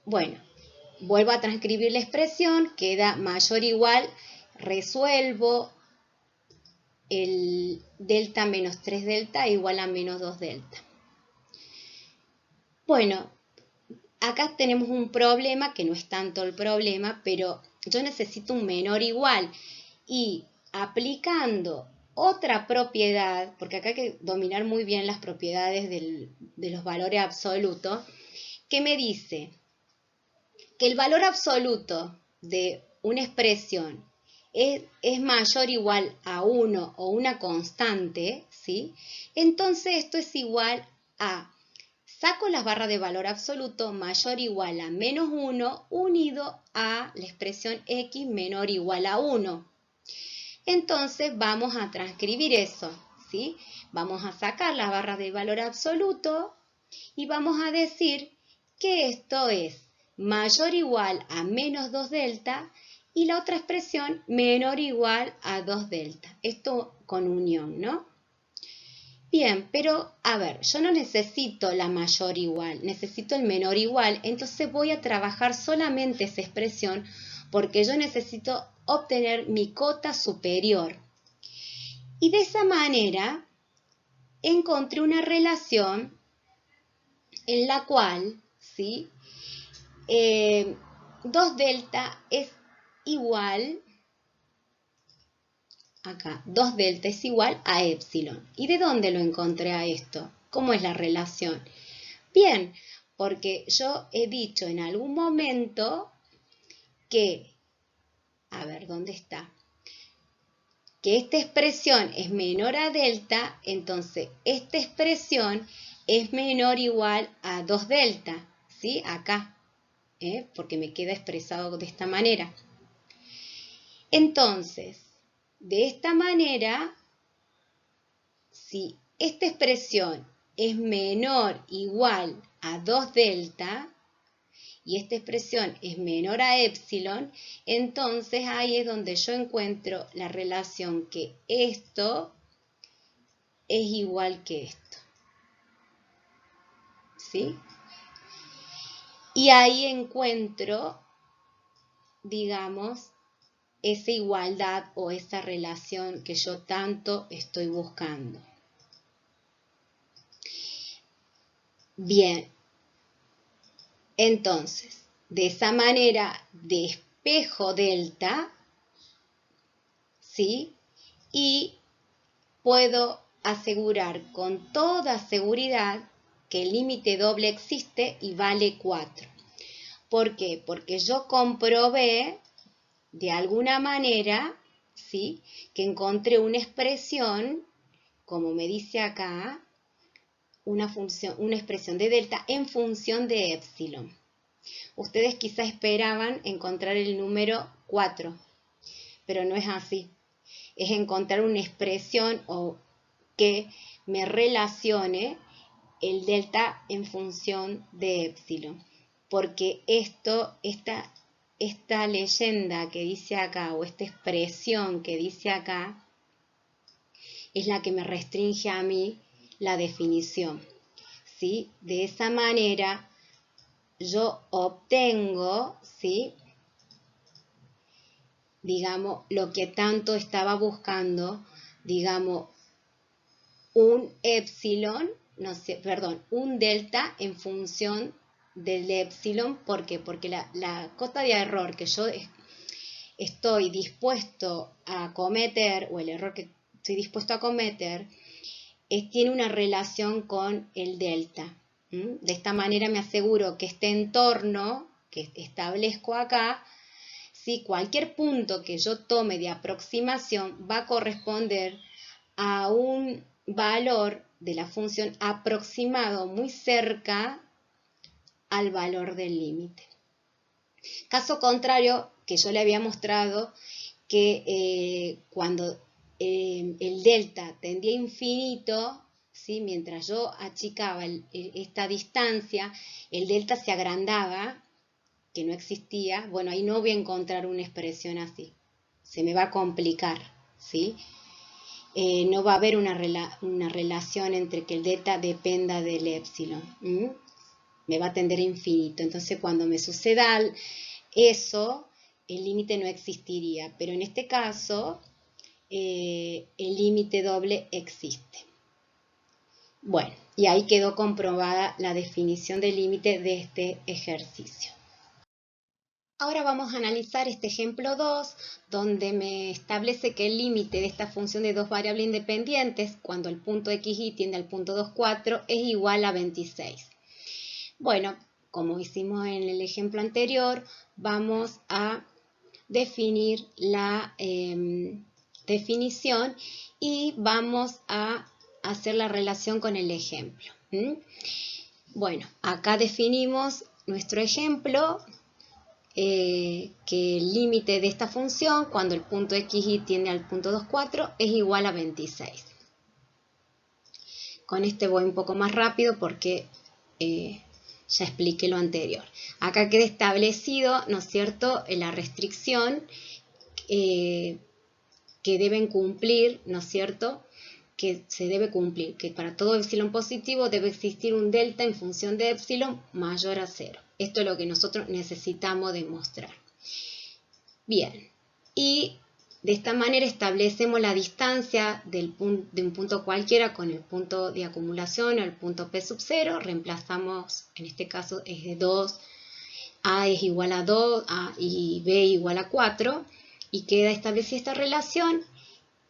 Bueno, vuelvo a transcribir la expresión, queda mayor o igual, resuelvo el delta menos 3 delta igual a menos 2 delta. Bueno, acá tenemos un problema que no es tanto el problema, pero yo necesito un menor igual y aplicando otra propiedad, porque acá hay que dominar muy bien las propiedades de los valores absolutos, que me dice que el valor absoluto de una expresión es mayor o igual a 1 o una constante, ¿sí? Entonces esto es igual a, saco las barras de valor absoluto mayor o igual a menos 1 unido a la expresión x menor o igual a 1. Entonces vamos a transcribir eso, ¿sí? Vamos a sacar las barras de valor absoluto y vamos a decir que esto es mayor o igual a menos 2 delta y la otra expresión menor o igual a 2 delta. Esto con unión, ¿no? Bien, pero a ver, yo no necesito la mayor igual, necesito el menor igual, entonces voy a trabajar solamente esa expresión porque yo necesito obtener mi cota superior. Y de esa manera encontré una relación en la cual, ¿sí? 2 delta es igual, acá, 2 delta es igual a epsilon. ¿Y de dónde lo encontré a esto? ¿Cómo es la relación? Bien, porque yo he dicho en algún momento que, a ver, ¿dónde está? Que esta expresión es menor a delta, entonces esta expresión es menor o igual a 2 delta, ¿sí? Acá, porque me queda expresado de esta manera. Entonces, de esta manera, si esta expresión es menor o igual a 2 delta, y esta expresión es menor a epsilon, entonces ahí es donde yo encuentro la relación que esto es igual que esto. ¿Sí? Y ahí encuentro, digamos, esa igualdad o esa relación que yo tanto estoy buscando. Bien. Entonces, de esa manera despejo delta, ¿sí? Y puedo asegurar con toda seguridad que el límite doble existe y vale 4. ¿Por qué? Porque yo comprobé de alguna manera, ¿sí? Que encontré una expresión, como me dice acá, una expresión de delta en función de epsilon. Ustedes quizá esperaban encontrar el número 4, pero no es así. Es encontrar una expresión o que me relacione el delta en función de epsilon. Porque esta leyenda que dice acá, o esta expresión que dice acá, es la que me restringe a mí la definición, ¿sí? De esa manera yo obtengo, ¿sí? Digamos, lo que tanto estaba buscando, digamos, un epsilon, no sé, perdón, un delta en función del epsilon. ¿Por qué? Porque la cota de error que yo estoy dispuesto a cometer, o el error que estoy dispuesto a cometer, tiene una relación con el delta. De esta manera me aseguro que este entorno que establezco acá, ¿sí? Cualquier punto que yo tome de aproximación va a corresponder a un valor de la función aproximado muy cerca al valor del límite. Caso contrario, que yo le había mostrado que cuando el delta tendía a infinito, ¿sí? Mientras yo achicaba esta distancia, el delta se agrandaba, que no existía. Bueno, ahí no voy a encontrar una expresión así. Se me va a complicar, ¿sí? No va a haber una relación entre que el delta dependa del épsilon. Me va a tender a infinito. Entonces, cuando me suceda eso, el límite no existiría. Pero en este caso, el límite doble existe. Bueno, y ahí quedó comprobada la definición del límite de este ejercicio. Ahora vamos a analizar este ejemplo 2, donde me establece que el límite de esta función de dos variables independientes, cuando el punto xy tiende al punto 2, 4, es igual a 26. Bueno, como hicimos en el ejemplo anterior, vamos a definir la definición y vamos a hacer la relación con el ejemplo. Bueno, acá definimos nuestro ejemplo, que el límite de esta función, cuando el punto xy tiende al punto 2, 4, es igual a 26. Con este voy un poco más rápido porque ya expliqué lo anterior. Acá queda establecido, ¿no es cierto?, la restricción que deben cumplir, ¿no es cierto?, que se debe cumplir, que para todo epsilon positivo debe existir un delta en función de epsilon mayor a 0. Esto es lo que nosotros necesitamos demostrar. Bien, y de esta manera establecemos la distancia de un punto cualquiera con el punto de acumulación o el punto P sub 0. Reemplazamos, en este caso es de 2, A es igual a 2, A y B igual a 4, y queda establecida esta relación.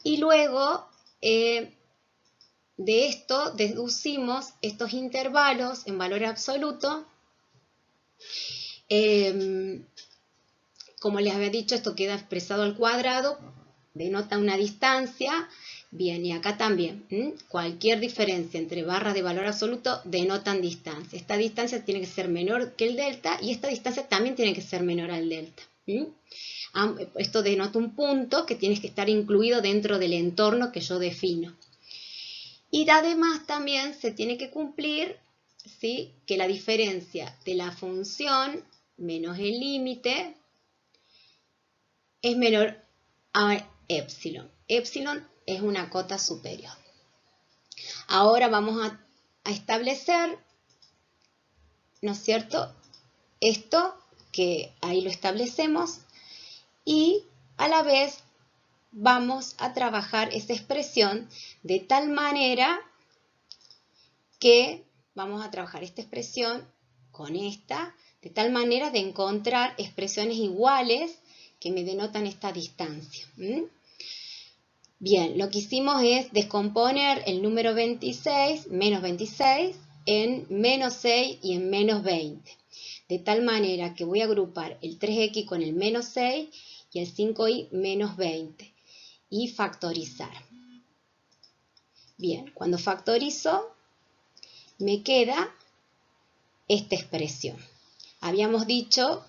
Y luego de esto deducimos estos intervalos en valor absoluto. Como les había dicho, esto queda expresado al cuadrado, denota una distancia. Bien, y acá también, cualquier diferencia entre barras de valor absoluto denotan distancia. Esta distancia tiene que ser menor que el delta y esta distancia también tiene que ser menor al delta. Esto denota un punto que tiene que estar incluido dentro del entorno que yo defino. Y además también se tiene que cumplir, ¿sí?, que la diferencia de la función menos el límite es menor a epsilon. Epsilon es una cota superior. Ahora vamos a establecer, ¿no es cierto?, esto, que ahí lo establecemos, y a la vez vamos a trabajar esa expresión de tal manera que vamos a trabajar esta expresión con esta, de tal manera de encontrar expresiones iguales que me denotan esta distancia. Bien, lo que hicimos es descomponer el número 26, menos 26, en menos 6 y en menos 20. De tal manera que voy a agrupar el 3x con el menos 6 y el 5y menos 20. Y factorizar. Bien, cuando factorizo, me queda esta expresión. Habíamos dicho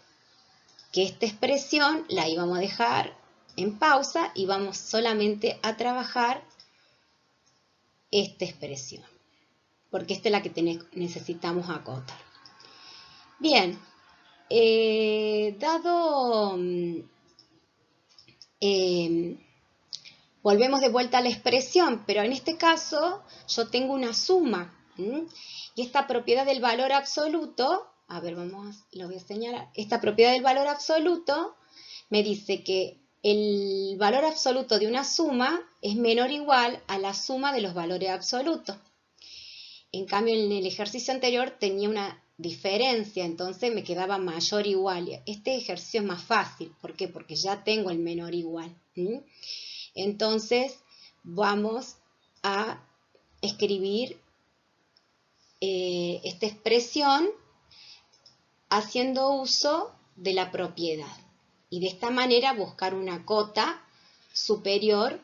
que esta expresión la íbamos a dejar en pausa y vamos solamente a trabajar esta expresión, porque esta es la que necesitamos acotar. Bien, volvemos de vuelta a la expresión, pero en este caso yo tengo una suma. Y esta propiedad del valor absoluto, a ver, lo voy a señalar. Esta propiedad del valor absoluto me dice que el valor absoluto de una suma es menor o igual a la suma de los valores absolutos. En cambio, en el ejercicio anterior tenía una diferencia, entonces me quedaba mayor o igual. Este ejercicio es más fácil. ¿Por qué? Porque ya tengo el menor o igual. Entonces, vamos a escribir esta expresión haciendo uso de la propiedad. Y de esta manera buscar una cota superior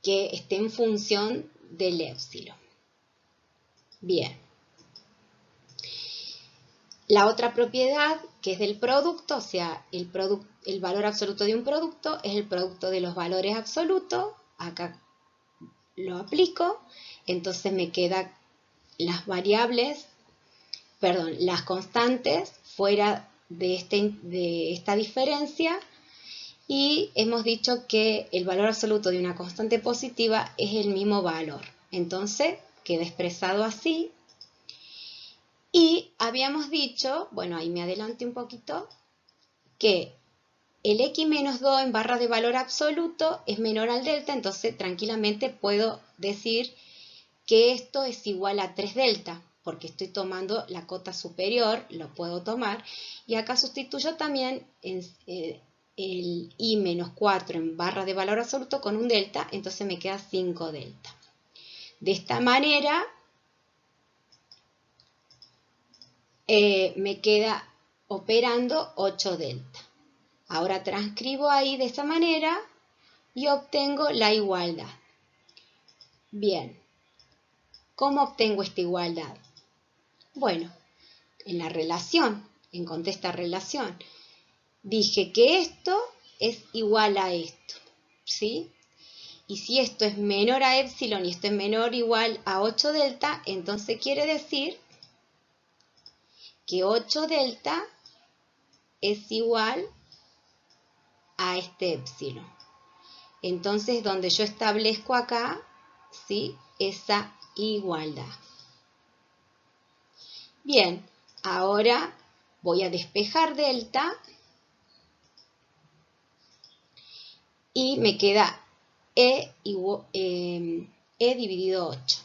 que esté en función del épsilon. Bien. La otra propiedad, que es del producto, o sea, el valor absoluto de un producto es el producto de los valores absolutos. Acá lo aplico, entonces me quedan las variables, perdón, las constantes fuera de esta diferencia, y hemos dicho que el valor absoluto de una constante positiva es el mismo valor. Entonces queda expresado así. Y habíamos dicho, bueno, ahí me adelanté un poquito, que el x menos 2 en barra de valor absoluto es menor al delta, entonces tranquilamente puedo decir que esto es igual a 3 delta, porque estoy tomando la cota superior, lo puedo tomar, y acá sustituyo también el i menos 4 en barra de valor absoluto con un delta, entonces me queda 5 delta. De esta manera me queda operando 8 delta. Ahora transcribo ahí de esa manera y obtengo la igualdad. Bien, ¿cómo obtengo esta igualdad? Bueno, en la relación, encontré esta relación. Dije que esto es igual a esto, ¿sí? Y si esto es menor a epsilon y esto es menor o igual a 8 delta, entonces quiere decir que 8 delta es igual a este epsilon. Entonces, donde yo establezco acá, ¿sí?, esa igualdad. Bien, ahora voy a despejar delta y me queda E dividido 8.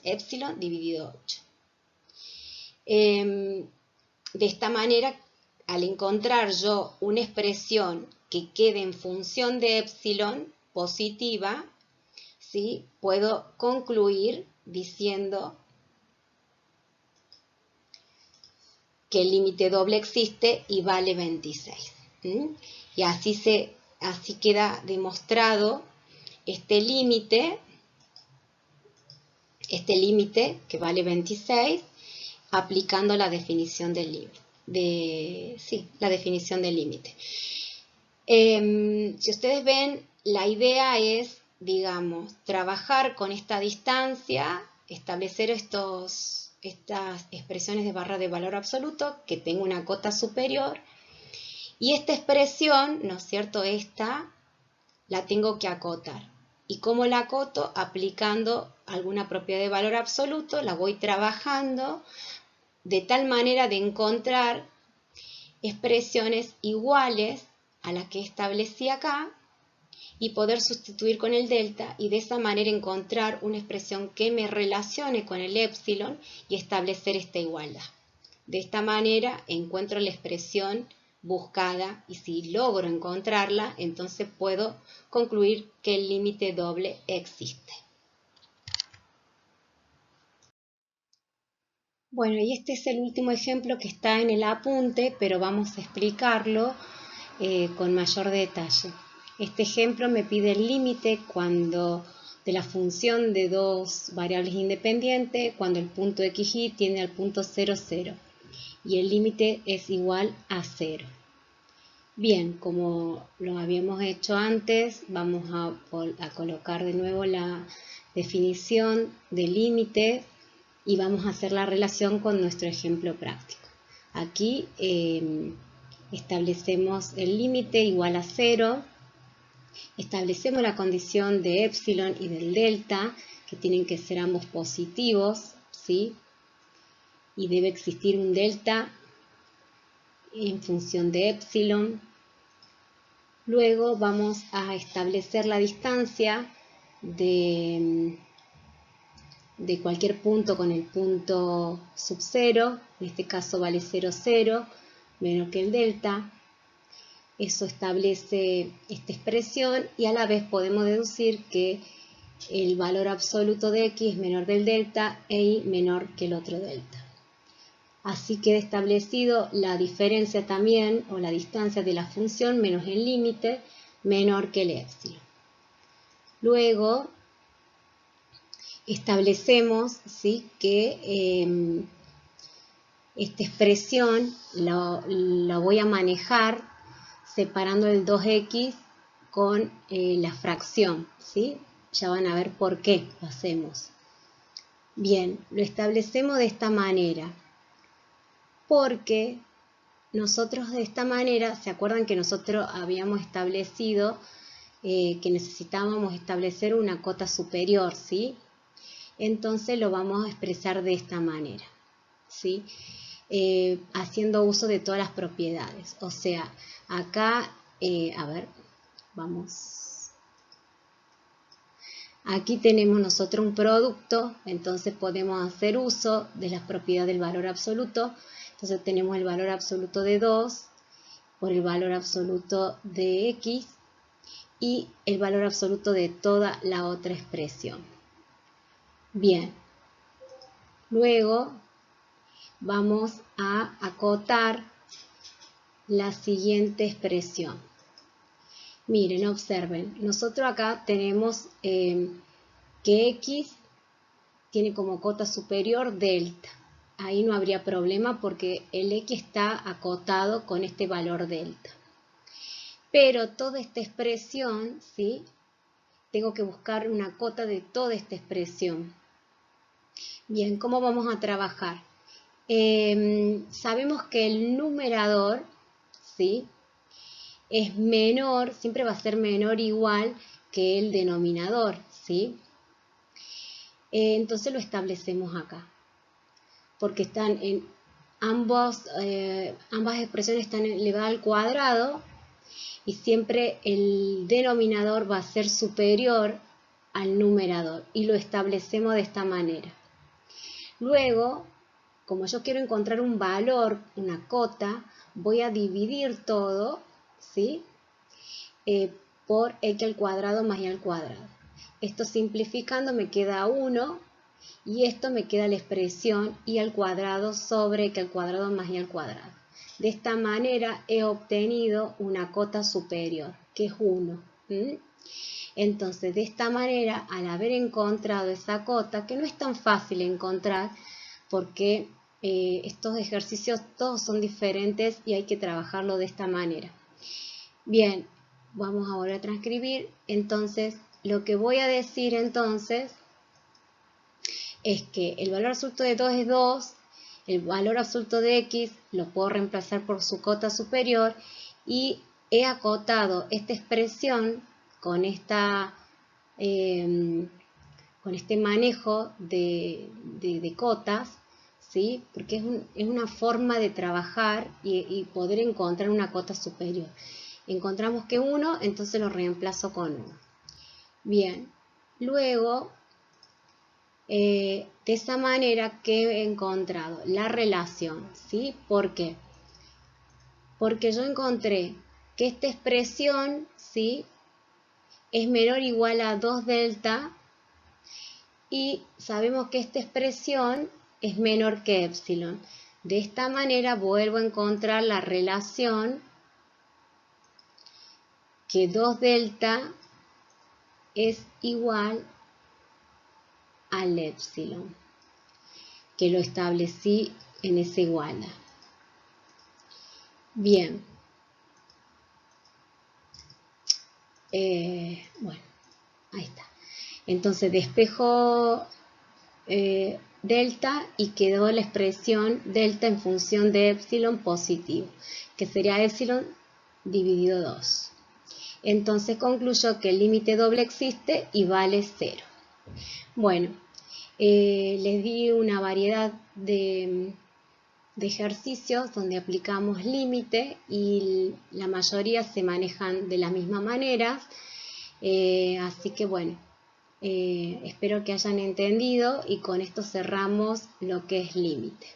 Epsilon dividido 8. De esta manera, al encontrar yo una expresión que quede en función de epsilon positiva, ¿sí?, puedo concluir diciendo que el límite doble existe y vale 26. Y así queda demostrado este límite que vale 26, aplicando la definición del límite. La definición del límite. Si ustedes ven, la idea es, digamos, trabajar con esta distancia, establecer estas expresiones de barra de valor absoluto, que tengo una cota superior, y esta expresión, ¿no es cierto?, esta la tengo que acotar. ¿Y cómo la acoto? Aplicando alguna propiedad de valor absoluto, la voy trabajando de tal manera de encontrar expresiones iguales a las que establecí acá y poder sustituir con el delta, y de esa manera encontrar una expresión que me relacione con el epsilon y establecer esta igualdad. De esta manera encuentro la expresión buscada, y si logro encontrarla, entonces puedo concluir que el límite doble existe. Bueno, y este es el último ejemplo que está en el apunte, pero vamos a explicarlo con mayor detalle. Este ejemplo me pide el límite de la función de dos variables independientes cuando el punto xy tiende al punto 0, 0 y el límite es igual a 0. Bien, como lo habíamos hecho antes, vamos a colocar de nuevo la definición del límite y vamos a hacer la relación con nuestro ejemplo práctico. Aquí establecemos el límite igual a 0, establecemos la condición de epsilon y del delta, que tienen que ser ambos positivos, ¿sí?, y debe existir un delta en función de epsilon. Luego vamos a establecer la distancia de cualquier punto con el punto sub 0, en este caso vale 0, 0, menor que el delta. Eso establece esta expresión y a la vez podemos deducir que el valor absoluto de x es menor del delta e y menor que el otro delta. Así queda establecido la diferencia también, o la distancia de la función menos el límite, menor que el epsilon. Luego establecemos, ¿sí?, que esta expresión la voy a manejar separando el 2x con la fracción, ¿sí? Ya van a ver por qué lo hacemos. Bien, lo establecemos de esta manera, porque nosotros de esta manera, ¿se acuerdan que nosotros habíamos establecido que necesitábamos establecer una cota superior, ¿sí? Entonces lo vamos a expresar de esta manera, ¿sí? Haciendo uso de todas las propiedades. O sea, acá, a ver, vamos. Aquí tenemos nosotros un producto, entonces podemos hacer uso de las propiedades del valor absoluto. Entonces tenemos el valor absoluto de 2 por el valor absoluto de x y el valor absoluto de toda la otra expresión. Bien, luego vamos a acotar la siguiente expresión. Miren, observen, nosotros acá tenemos que x tiene como cota superior delta. Ahí no habría problema porque el x está acotado con este valor delta. Pero toda esta expresión, ¿sí? Tengo que buscar una cota de toda esta expresión. Bien, ¿cómo vamos a trabajar? Sabemos que el numerador, ¿sí? Es menor, siempre va a ser menor o igual que el denominador, ¿sí? Entonces lo establecemos acá, porque están en ambas expresiones están elevadas al cuadrado y siempre el denominador va a ser superior al numerador y lo establecemos de esta manera. Luego, como yo quiero encontrar un valor, una cota, voy a dividir todo, ¿sí? Por x al cuadrado más y al cuadrado. Esto simplificando me queda 1 y esto me queda la expresión y al cuadrado sobre x al cuadrado más y al cuadrado. De esta manera he obtenido una cota superior, que es 1. Entonces, de esta manera, al haber encontrado esa cota, que no es tan fácil encontrar, porque estos ejercicios todos son diferentes y hay que trabajarlo de esta manera. Bien, vamos ahora a transcribir. Entonces, lo que voy a decir entonces es que el valor absoluto de 2 es 2, el valor absoluto de x lo puedo reemplazar por su cota superior y he acotado esta expresión con este manejo de cotas, ¿sí? Porque es una forma de trabajar y poder encontrar una cota superior. Encontramos que 1, entonces lo reemplazo con 1. Bien, luego, de esa manera que he encontrado la relación, ¿sí? ¿Por qué? Porque yo encontré que esta expresión, ¿sí? Es menor o igual a 2 delta y sabemos que esta expresión es menor que epsilon. De esta manera vuelvo a encontrar la relación que 2 delta es igual al epsilon, que lo establecí en esa iguala. Bien. Bueno, ahí está. Entonces despejo delta y quedó la expresión delta en función de epsilon positivo, que sería epsilon dividido 2. Entonces concluyo que el límite doble existe y vale 0. Bueno, les di una variedad de ejercicios donde aplicamos límite y la mayoría se manejan de la misma manera. Así que bueno, espero que hayan entendido y con esto cerramos lo que es límite.